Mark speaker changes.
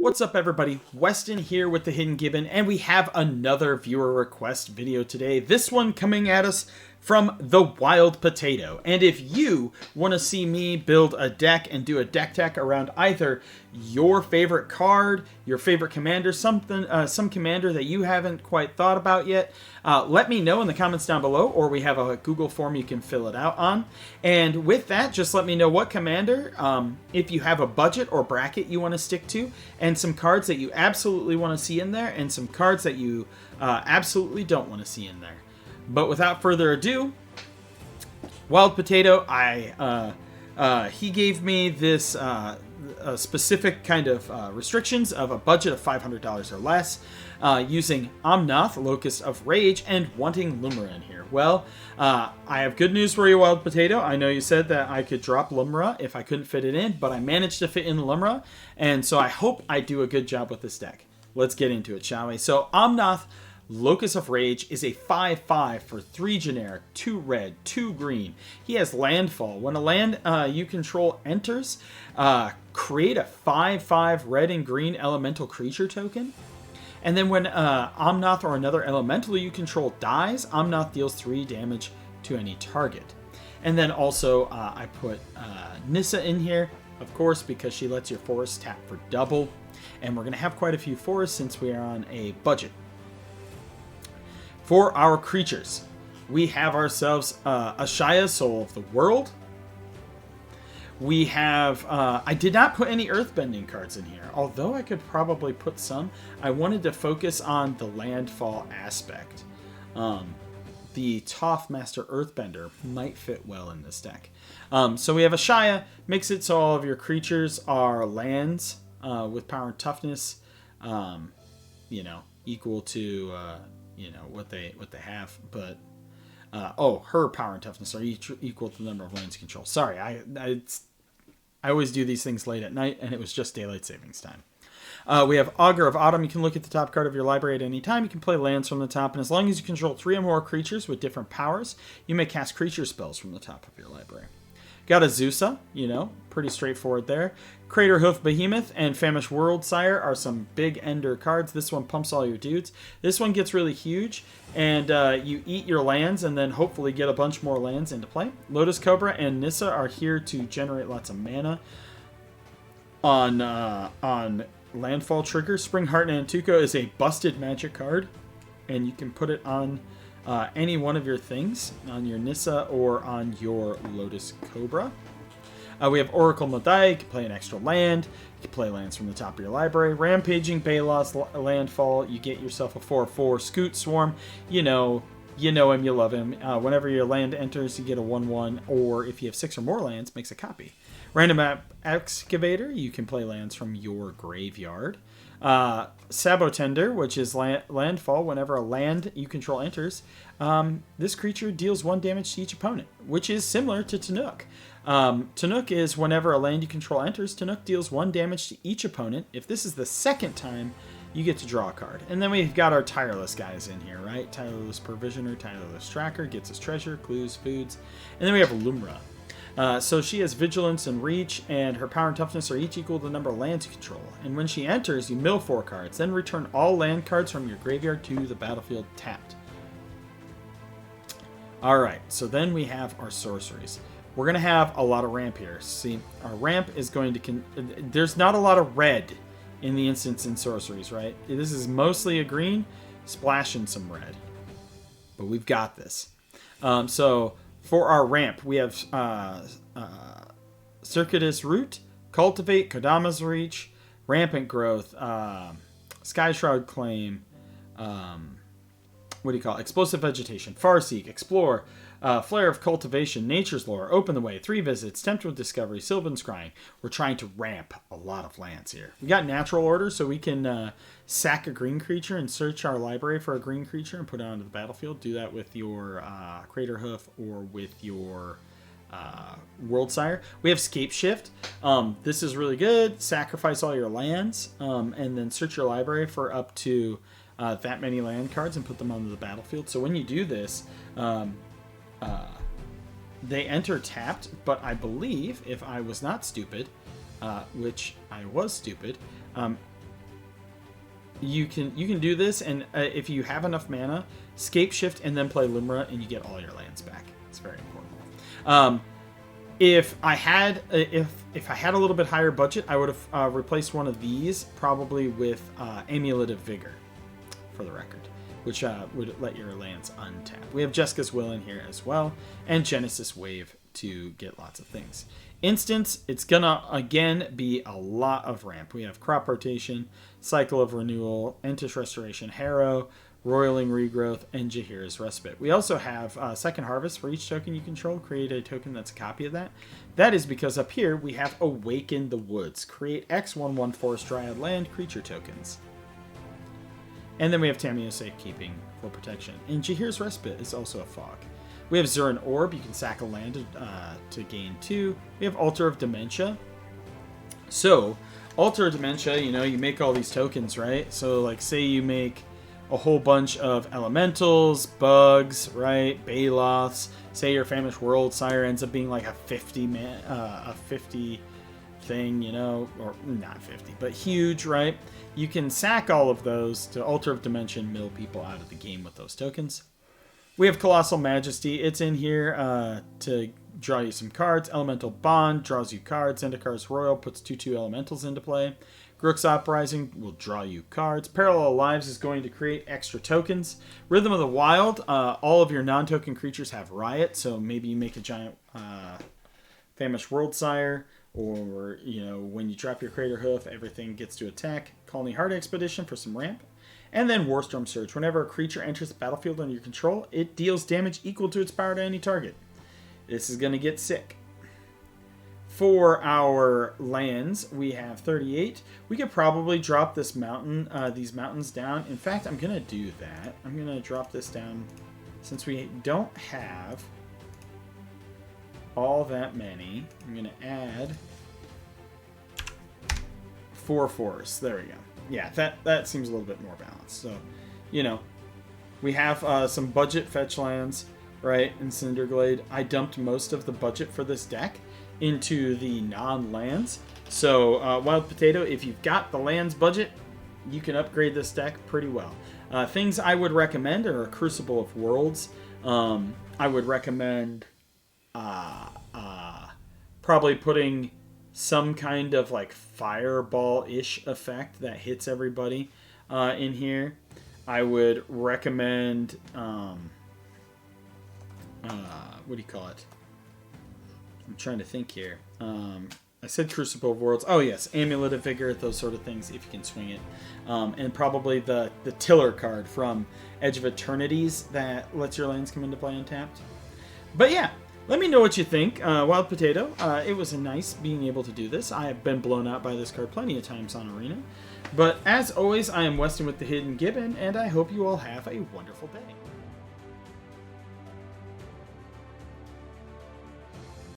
Speaker 1: What's up, everybody? Weston here with the Hidden Gibbon, and we have another viewer request video today. This one coming at us from the Wild Potato. And if you want to see me build a deck and do a deck tech around either your favorite card, your favorite commander, some commander that you haven't quite thought about yet, let me know in the comments down below, or we have a Google form you can fill it out on. And with that, just let me know what commander, if you have a budget or bracket you want to stick to, and some cards that you absolutely want to see in there, and some cards that you absolutely don't want to see in there. But without further ado, Wild Potato, he gave me this specific kind of restrictions of a budget of $500 or less, using Omnath, Locus of Rage, and wanting Lumira in here. Well, I have good news for you, Wild Potato. I know you said that I could drop Lumira if I couldn't fit it in, but I managed to fit in Lumira, and so I hope I do a good job with this deck. Let's get into it, shall we? So, Omnath, Locus of Rage is a 5/5 for 3 generic, 2 red, 2 green. He has Landfall. When a land you control enters, create a 5/5 red and green elemental creature token. And then when Omnath or another elemental you control dies, Omnath deals 3 damage to any target. And then also I put Nissa in here, of course, because she lets your forest tap for double. And we're going to have quite a few forests since we are on a budget. For our creatures, we have ourselves Ashaya, Soul of the World. We have, I did not put any Earthbending cards in here, although I could probably put some. I wanted to focus on the Landfall aspect. The Tothmaster Earthbender might fit well in this deck. So we have Ashaya, makes it so all of your creatures are lands with power and toughness, equal to... what they have, but her power and toughness are equal to the number of lands you control. Sorry, I always do these things late at night, and it was just daylight savings time. We have Augur of Autumn. You can look at the top card of your library at any time. You can play lands from the top, and as long as you control 3 or more creatures with different powers, you may cast creature spells from the top of your library. Got Azusa, pretty straightforward there. Craterhoof Behemoth and Famished Worldsire are some big ender cards. This one pumps all your dudes. This one gets really huge, and you eat your lands and then hopefully get a bunch more lands into play. Lotus Cobra and Nissa are here to generate lots of mana. On Landfall trigger, Springheart Nantuko is a busted magic card, and you can put it on any one of your things, on your Nissa or on your Lotus Cobra. We have Oracle Modai. You can play an extra land. You can play lands from the top of your library. Rampaging Balos Landfall. You get yourself a 4/4 Scoot Swarm. You know him, you love him. Whenever your land enters, you get a 1/1, or if you have 6 or more lands, makes a copy. Random Excavator. You can play lands from your graveyard. Sabotender, which is landfall. Whenever a land you control enters, this creature deals 1 damage to each opponent, which is similar to Tanook. Tanook is whenever a land you control enters, Tanook deals 1 damage to each opponent. If this is the second time, you get to draw a card. And then we've got our tireless guys in here, right? Tireless Provisioner, Tireless Tracker, gets us treasure, clues, foods. And then we have Lumira. So she has Vigilance and Reach, and her power and toughness are each equal to the number of lands you control. And when she enters, you mill 4 cards, then return all land cards from your graveyard to the battlefield tapped. Alright, so then we have our sorceries. We're going to have a lot of ramp here. See, our ramp is going to... there's not a lot of red in the instance in sorceries, right? This is mostly a green, splashing some red. But we've got this. So... for our ramp, we have Circuitous Root, Cultivate, Kodama's Reach, Rampant Growth, Sky Shroud Claim, Explosive Vegetation, Farseek, Explore, Flare of Cultivation, Nature's Lore, Open the Way, 3 Visits, Tempt with Discovery, Sylvan Scrying. We're trying to ramp a lot of lands here. We got Natural Order, so we can sack a green creature and search our library for a green creature and put it onto the battlefield. Do that with your Craterhoof or with your Worldsire. We have Scape Shift. This is really good. Sacrifice all your lands and then search your library for up to that many land cards and put them onto the battlefield. So when you do this, they enter tapped, but I believe, if I was not stupid, which I was stupid, you can do this, and if you have enough mana, scape shift and then play Lumra, and you get all your lands back. It's very important. If I had a little bit higher budget, I would have replaced one of these probably with Amulet of Vigor, for the record, which would let your lands untap. We have Jessica's Will in here as well, and Genesis Wave to get lots of things. Instance, it's gonna again be a lot of ramp. We have Crop Rotation, Cycle of Renewal, Entish Restoration, Harrow, Roiling Regrowth, and Jahir's Respite. We also have Second Harvest. For each token you control, create a token that's a copy of that. That is because up here we have Awaken the Woods. Create X/1/1 Forest Dryad land creature tokens. And then we have Tamiyo Safekeeping for protection. And Jahir's Respite is also a fog. We have Zurin Orb. You can sack a land to gain 2. We have Altar of Dementia. So, Altar of Dementia, you make all these tokens, right? So, like, say you make a whole bunch of elementals, bugs, right? Baloths. Say your Famished World Sire ends up being like a 50 thing, or not 50, but huge, right? You can sack all of those to Altar of Dimension, mill people out of the game with those tokens. We have Colossal Majesty. It's in here to draw you some cards. Elemental Bond draws you cards. Zendikar's Royal puts 2/2 elementals into play. Grook's Uprising will draw you cards. Parallel Lives is going to create extra tokens. Rhythm of the Wild, all of your non-token creatures have Riot, so maybe you make a giant Famished World Sire, or, when you drop your Crater Hoof, everything gets to attack. Colony Heart Expedition for some ramp. And then Warstorm Surge. Whenever a creature enters the battlefield under your control, it deals damage equal to its power to any target. This is going to get sick. For our lands, we have 38. We could probably drop this mountain, these mountains down. In fact, I'm going to do that. I'm going to drop this down since we don't have all that many. I'm going to add 4 forests. There we go. Yeah, that seems a little bit more balanced. So, we have some budget fetch lands, right, in Cinderglade. I dumped most of the budget for this deck into the non-lands. So, Wild Potato, if you've got the lands budget, you can upgrade this deck pretty well. Things I would recommend are a Crucible of Worlds. I would recommend probably putting some kind of like fireball-ish effect that hits everybody in here. I would recommend what do you call it? I'm trying to think here. I said Crucible of Worlds. Oh yes, Amulet of Vigor, those sort of things if you can swing it. And probably the Tiller card from Edge of Eternities that lets your lands come into play untapped. But yeah, let me know what you think. Wild Potato, it was nice being able to do this. I have been blown out by this card plenty of times on Arena. But as always, I am Weston with the Hidden Gibbon, and I hope you all have a wonderful day.